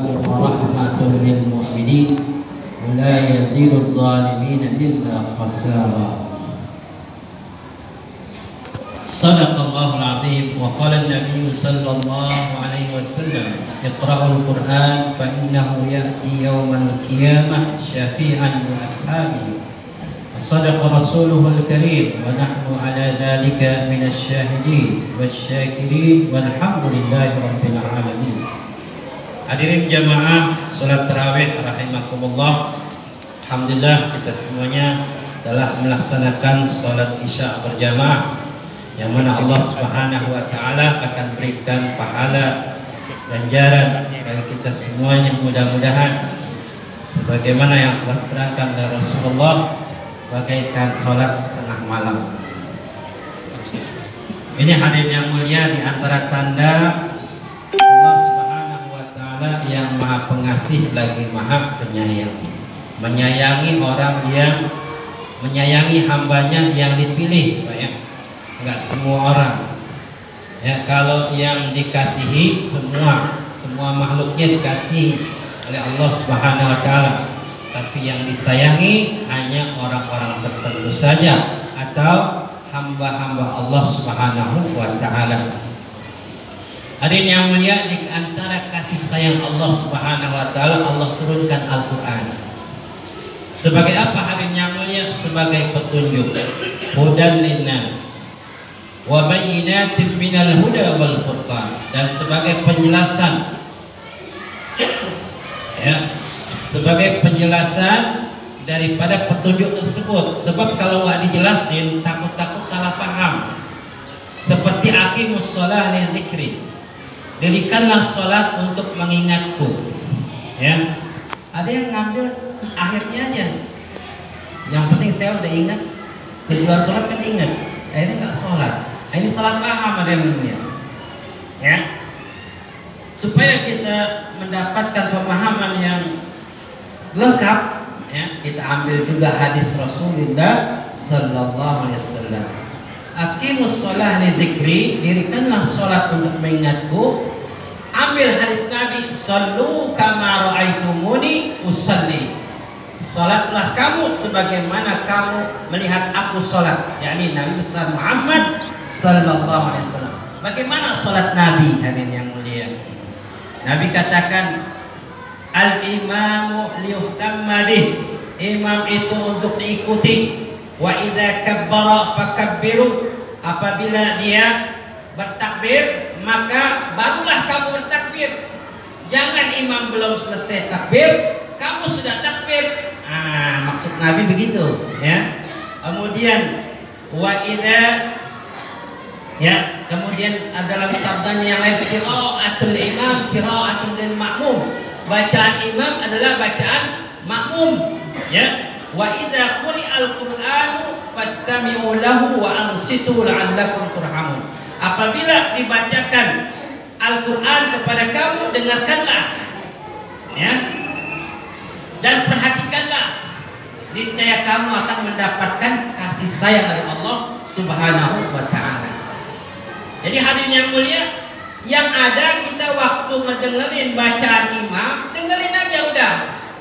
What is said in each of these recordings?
ورحمة للمؤمنين ولا يزيد الظالمين إلا خسارا. صدق الله العظيم. وقال النبي صلى الله عليه وسلم: اقرأوا القرآن فإنه يأتي يوم القيامة شفيعا لأصحابه. صدق رسوله الكريم ونحن على ذلك من الشاهدين والشاكرين والحمد لله رب العالمين. Hadirin jamaah salat tarawih rahimakumullah. Alhamdulillah kita semuanya telah melaksanakan salat isya berjamaah, yang mana Allah Subhanahu wa taala akan berikan pahala ganjaran bagi kita semuanya, mudah-mudahan sebagaimana yang telah diterangkan dari Rasulullah, bagaikan salat setengah malam. Ini hadirin yang mulia, di antara tanda Allah Subhanahu wa taala yang Maha Pengasih lagi Maha Penyayang, menyayangi orang yang menyayangi hambanya yang dipilih, Pak ya. Enggak semua orang. Ya, kalau yang dikasihi semua makhluknya dikasihi oleh Allah Subhanahu wa taala. Tapi yang disayangi hanya orang-orang tertentu saja atau hamba-hamba Allah Subhanahu wa taala. Hadirin yang mulia, di antara kasih sayang Allah Subhanahu wa taala, Allah turunkan Al-Qur'an. Sebagai apa hadirin yang mulia? Sebagai petunjuk, hudan linnas wa bayyinatin minal huda wal furqan, dan sebagai penjelasan, ya, sebagai penjelasan daripada petunjuk tersebut. Sebab kalau nggak dijelasin takut-takut salah paham. Seperti aqimus shalah li dzikri, dirikanlah salat untuk mengingatku. Ya, ada yang ngambil akhirnya aja. Yang penting saya udah ingat, tujuan salat kan ingat, akhirnya nggak salat. Nah, ini salah paham ada yang namanya. Ya, supaya kita mendapatkan pemahaman yang lengkap, ya, kita ambil juga hadis Rasulullah sallallahu alaihi wasallam. Aqimus shalah li dzikri, dirikanlah salat untuk mengingatku. Ambil hadis Nabi, sallu kama raaitumuni usalli. Salatlah kamu sebagaimana kamu melihat aku salat, yakni Nabi besar Muhammad sallallahu alaihi wasallam. Bagaimana salat Nabi, hadirin yang mulia? Nabi katakan, al-imamu liyuhtamma bih, imam itu untuk diikuti. Wa idza kabbara fakabbiru, apabila dia bertakbir maka barulah kamu bertakbir. Jangan imam belum selesai takbir kamu sudah takbir. Maksud Nabi begitu, ya. Kemudian wa idza, ya, kemudian dalam sabdanya yang lain, qiraatul imam qiraatul lil ma'mum, bacaan imam adalah bacaan makmum, ya. Wa idza quri'al qur'anu fastami'u lahu wa ansitu la'allakum turhamun. Apabila dibacakan Al-Qur'an kepada kamu, dengarkanlah, ya, dan perhatikanlah, niscaya kamu akan mendapatkan kasih sayang dari Allah Subhanahu wa taala. Jadi hadirin yang mulia, yang ada kita waktu mendengarin bacaan imam, dengerin aja udah,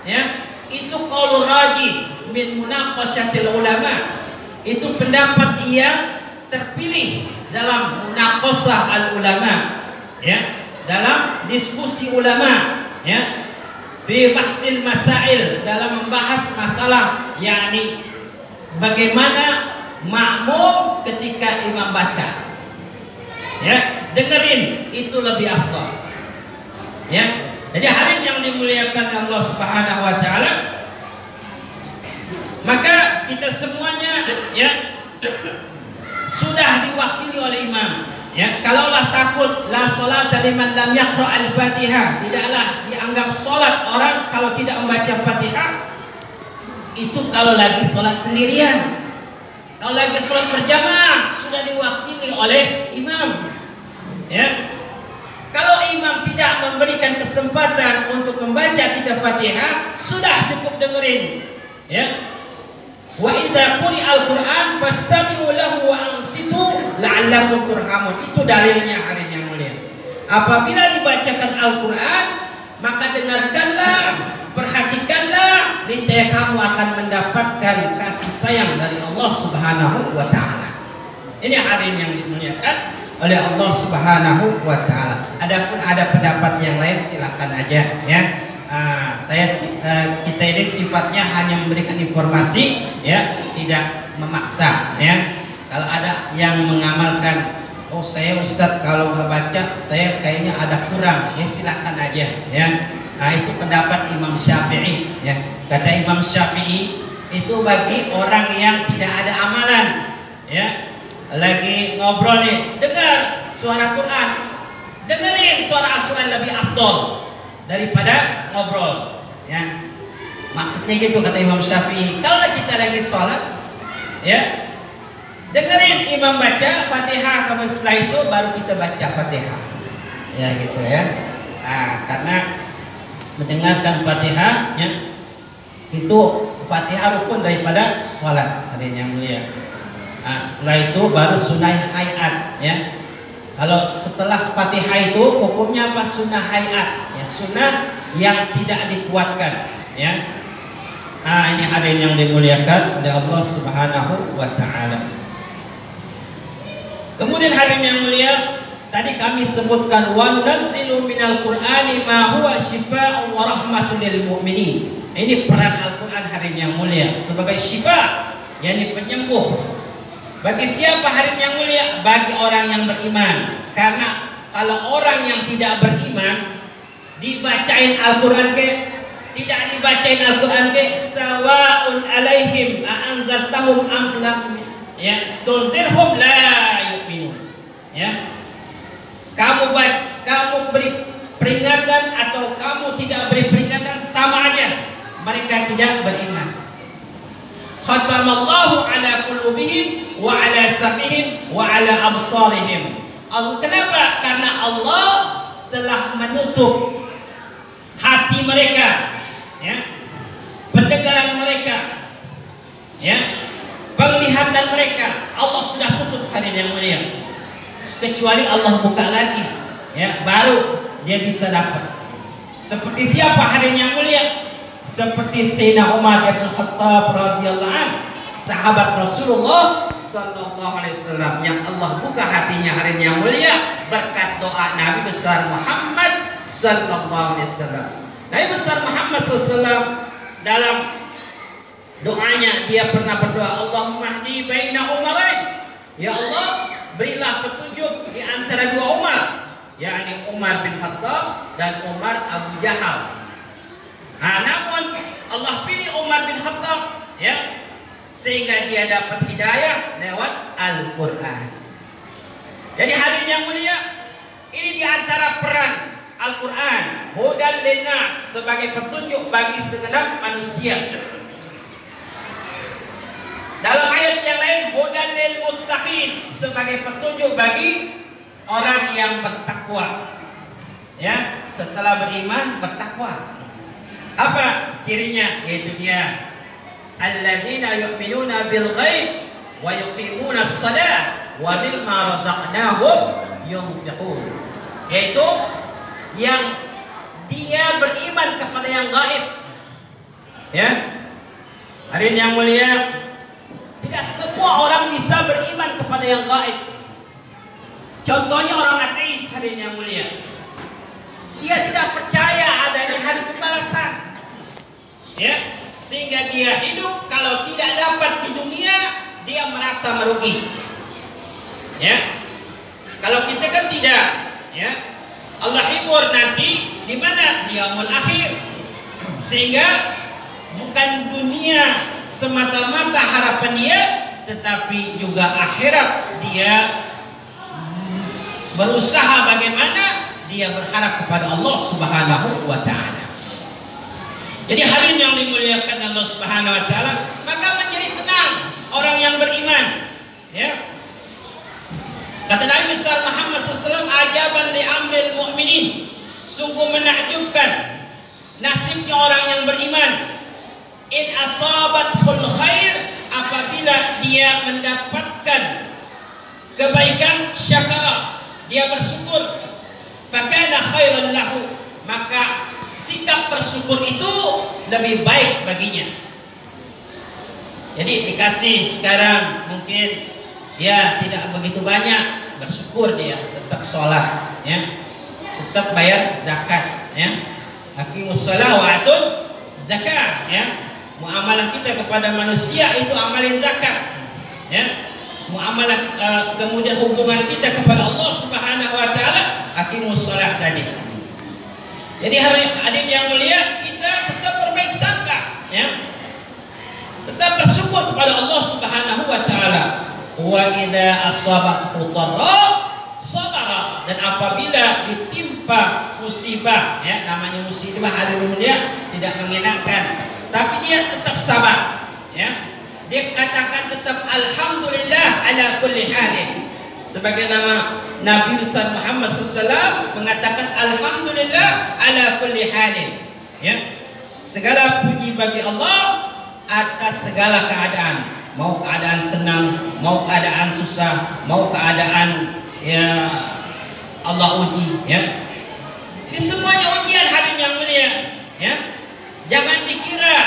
ya. Itu qaulur rajih min munaqasyatil ulama. Itu pendapat yang terpilih dalam munaqasah al ulama, ya, dalam diskusi ulama, ya, fi bahsil masail, dalam membahas masalah, yakni bagaimana makmum ketika imam baca. Ya, dengerin, itu lebih afdal. Ya, jadi hadirin yang dimuliakan Allah Subhanahu wa taala, maka kita semuanya, ya, sudah diwakili oleh imam. Ya, kalaulah takut la sholata liman lam yaqra al-Fatihah, tidaklah dianggap salat orang kalau tidak membaca Fatihah. Itu kalau lagi salat sendirian. Kalau lagi salat berjamaah sudah diwakili oleh imam. Ya. Kalau imam tidak memberikan kesempatan untuk membaca kitab Fatihah, sudah cukup dengerin. Ya. Wa idza quri'al Qur'an fastami'u lahu wa ansitu la'allakum turhamun. Itu dalilnya hadirin yang mulia. Apabila dibacakan Al-Qur'an, maka dengarkanlah, perhatikanlah, niscaya kamu akan mendapatkan kasih sayang dari Allah Subhanahu wa taala. Ini hadirin yang dimuliakan oleh Allah Subhanahu wa taala. Adapun ada pendapat yang lain silakan aja ya. Kita ini sifatnya hanya memberikan informasi ya, tidak memaksa ya. Kalau ada yang mengamalkan, oh saya Ustadz kalau nggak baca saya kayaknya ada kurang, ya silakan aja ya. Nah itu pendapat Imam Syafi'i ya. Kata Imam Syafi'i itu bagi orang yang tidak ada amalan ya, lagi ngobrol nih, dengar suara Quran, dengerin suara Al-Quran lebih afdol daripada ngobrol ya. Maksudnya gitu kata Imam Syafi'i. Kalau kita lagi sholat ya, dengerin imam baca Fatihah, kemudian setelah itu baru kita baca Fatihah ya gitu ya. Karena mendengarkan Fatihah ya, itu Fatihah rukun daripada sholat hadirin yang mulia. Setelah itu baru sunnah hayat ya. Kalau setelah Fatihah itu hukumnya apa? Sunnah hayat ya, sunnah yang tidak dikuatkan ya. Ini hadirin yang dimuliakan oleh Allah Subhanahu wa taala. Kemudian hadirin yang mulia, tadi kami sebutkan wa nunazzilu minal Qur'ani ma huwa syifaa'un wa rahmatun lil mu'minin. Ini peran Al-Qur'an hadirin yang mulia sebagai syifa, yakni penyembuh. Bagi siapa hadirin yang mulia? Bagi orang yang beriman. Karena kalau orang yang tidak beriman dibacain Al-Qur'an tidak dibacain Al-Quran sawa'un alaihim a'anzartahum am lam ya tunzirhum la yu'minun ya. Kamu beri peringatan atau kamu tidak beri peringatan sama aja, mereka tidak beriman. Khatamallahu ala qulubihim wa ala sam'ihim wa ala absarihim. Kenapa? Karena Allah telah menutup hati mereka ya, pendengaran mereka ya, penglihatan mereka. Allah sudah tutup hadirin yang mulia. Kecuali Allah buka lagi ya, baru dia bisa dapat. Seperti siapa hadirin yang mulia? Seperti Sayyidina Umar bin Khattab radhiyallahu anhu, sahabat Rasulullah sallallahu alaihi wasallam, yang Allah buka hatinya hadirin yang mulia berkat doa Nabi besar Muhammad sallallahu alaihi wasallam. Nabi besar Muhammad SAW dalam doanya dia pernah berdoa, Allahumma hdi baina umarain. Ya Allah, berilah petunjuk di antara dua Umar, yakni Umar bin Khattab dan Umar Abu Jahal. Namun Allah pilih Umar bin Khattab ya, sehingga dia dapat hidayah lewat Al-Quran. Jadi hadirin yang mulia, ini di antara peran Al-Quran, hudan linnas, sebagai petunjuk bagi segenap manusia. Dalam ayat yang lain, hudan lil muttaqin, sebagai petunjuk bagi orang yang bertakwa. Ya, setelah beriman bertakwa. Apa cirinya? Yaitu dia alladzina yu'minuna bil ghaib wa yuqimuna as-shalah wa mimma razaqnahum yunfiqun. Yaitu yang dia beriman kepada yang gaib ya. Hadirin yang mulia, tidak semua orang bisa beriman kepada yang gaib. Contohnya orang ateis hadirin yang mulia, dia tidak percaya adanya hari pembalasan ya, sehingga dia hidup kalau tidak dapat di dunia dia merasa merugi ya. Kalau kita kan tidak ya, Allah hibur nanti di mana? Di yaumul akhir. Sehingga bukan dunia semata-mata harapan dia, tetapi juga akhirat dia berusaha bagaimana dia berharap kepada Allah Subhanahu wa taala. Jadi hadirin yang dimuliakan Allah Subhanahu wa taala, maka menjadi tenang orang yang beriman ya. Kata Nabi besar Muhammad SAW, ajaban li amril mu'minin, sungguh menakjubkan nasibnya orang yang beriman. In asabathul khair, apabila dia mendapatkan kebaikan, syakara, dia bersyukur, fakana khairan lahu, maka sikap bersyukur itu lebih baik baginya. Jadi dikasih sekarang mungkin ya tidak begitu banyak, bersyukur dia, tetap sholat, ya, tetap bayar zakat, ya, aqimus shalah wa atuz zakat, ya. Muamalah kita kepada manusia itu amalin zakat, ya. Muamalah kemudian hubungan kita kepada Allah Subhanahu wa taala aqimus shalah tadi. Jadi hadirin yang mulia, kita tetap berbaik sangka, ya. Tetap bersyukur kepada Allah Subhanahu wa taala. Wa idza asabahu dharra sabara, dan apabila ditimpa musibah, ya, namanya musibah hadirin mulia tidak mengenakan, tapi dia tetap sabar, ya. Dia katakan tetap alhamdulillah ala kulli halin. Sebagai nama Nabi besar Muhammad SAW mengatakan alhamdulillah ala kulli halin, ya. Segala puji bagi Allah atas segala keadaan, mau keadaan senang, mau keadaan susah, mau keadaan ya Allah uji, ya. Ini semuanya ujian hadirin yang mulia, ya. Jangan dikira,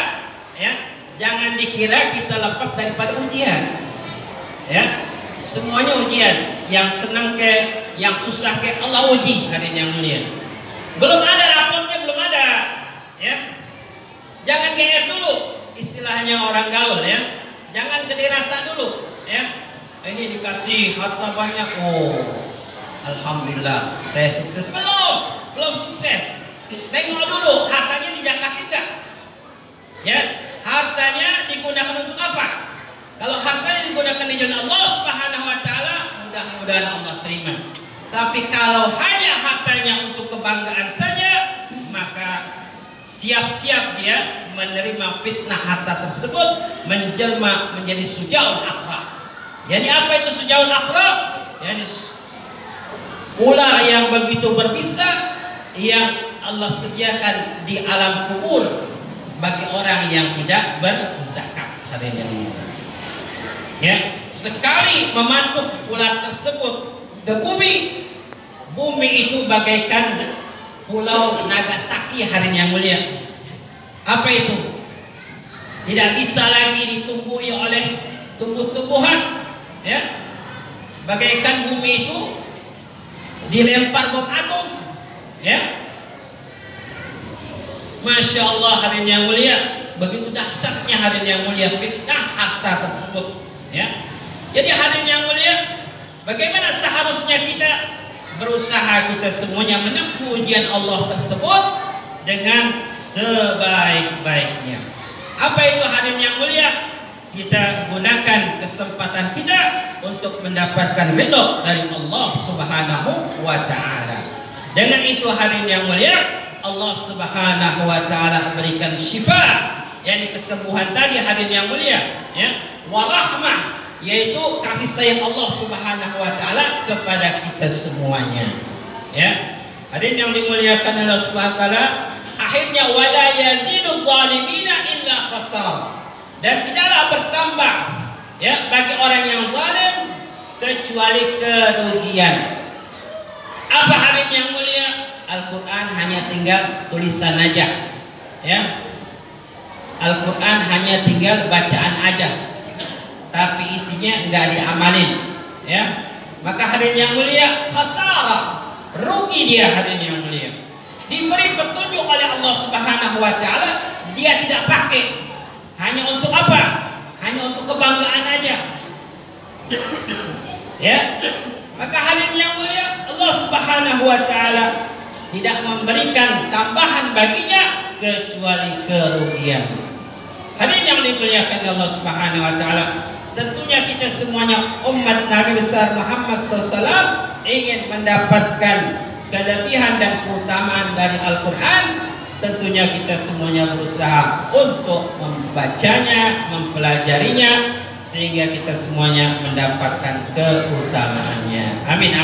ya, jangan dikira kita lepas daripada ujian, ya. Semuanya ujian, yang senang ke, yang susah ke, Allah uji hadirin yang mulia. Belum ada raportnya, belum ada, ya. Jangan GR dulu, istilahnya orang gaul, ya. Jangan gede rasa dulu, ya. Ini dikasih harta banyak, oh alhamdulillah saya sukses. Belum sukses. Tengok dulu hartanya dijaga tidak, ya. Hartanya digunakan untuk apa? Kalau hartanya digunakan di jalan Allah Subhanahu wa taala, mudah-mudahan Allah terima. Tapi kalau hanya hartanya untuk kebanggaan saja, maka siap-siap dia menerima fitnah harta tersebut, menjelma menjadi sujaul aqrab. Jadi apa itu sujaul aqrab? Yani ular yang begitu berbisa yang Allah sediakan di alam kubur bagi orang yang tidak berzakat. Hadirin yang mulia, ya, sekali memantuk ular tersebut ke bumi, bumi itu bagaikan pulau Nagasaki hadirin yang mulia. Apa itu? Tidak bisa lagi ditumbuhi oleh tumbuh-tumbuhan, ya. Bagaikan bumi itu dilempar bom atom, ya. Masya Allah hadirin yang mulia, begitu dahsyatnya hadirin yang mulia fitnah harta tersebut, ya. Jadi hadirin yang mulia, bagaimana seharusnya kita berusaha, kita semuanya menempuh ujian Allah tersebut dengan sebaik-baiknya. Apa itu hadirin yang mulia? Kita gunakan kesempatan kita untuk mendapatkan ridho dari Allah Subhanahu wa taala. Dengan itu hadirin yang mulia, Allah Subhanahu wa taala berikan syifa, yakni kesembuhan tadi hadirin yang mulia, ya, warahmah, yaitu kasih sayang Allah Subhanahu wa taala kepada kita semuanya, ya. Hadirin yang dimuliakan Allah Subhanahu wa taala, akhirnya wala yazidul zalimina illa khasara, dan tidaklah bertambah, ya, bagi orang yang zalim kecuali kerugian. Apa hadirin yang mulia? Al-Quran hanya tinggal tulisan aja, ya. Al-Quran hanya tinggal bacaan aja, tapi isinya enggak diamalin, ya. Maka hadirin yang mulia, khasara, rugi dia hadirin yang mulia. Diberi petunjuk oleh Allah Subhanahu wa taala, dia tidak pakai. Hanya untuk apa? Hanya untuk kebanggaan aja, ya. Maka hadirin yang mulia, Allah Subhanahu wa taala tidak memberikan tambahan baginya kecuali kerugian. Hadirin yang dimuliakan Allah Subhanahu wa taala, tentunya kita semuanya umat Nabi besar Muhammad SAW ingin mendapatkan kelebihan dan keutamaan dari Al-Quran. Tentunya kita semuanya berusaha untuk membacanya, mempelajarinya, sehingga kita semuanya mendapatkan keutamaannya. Amin.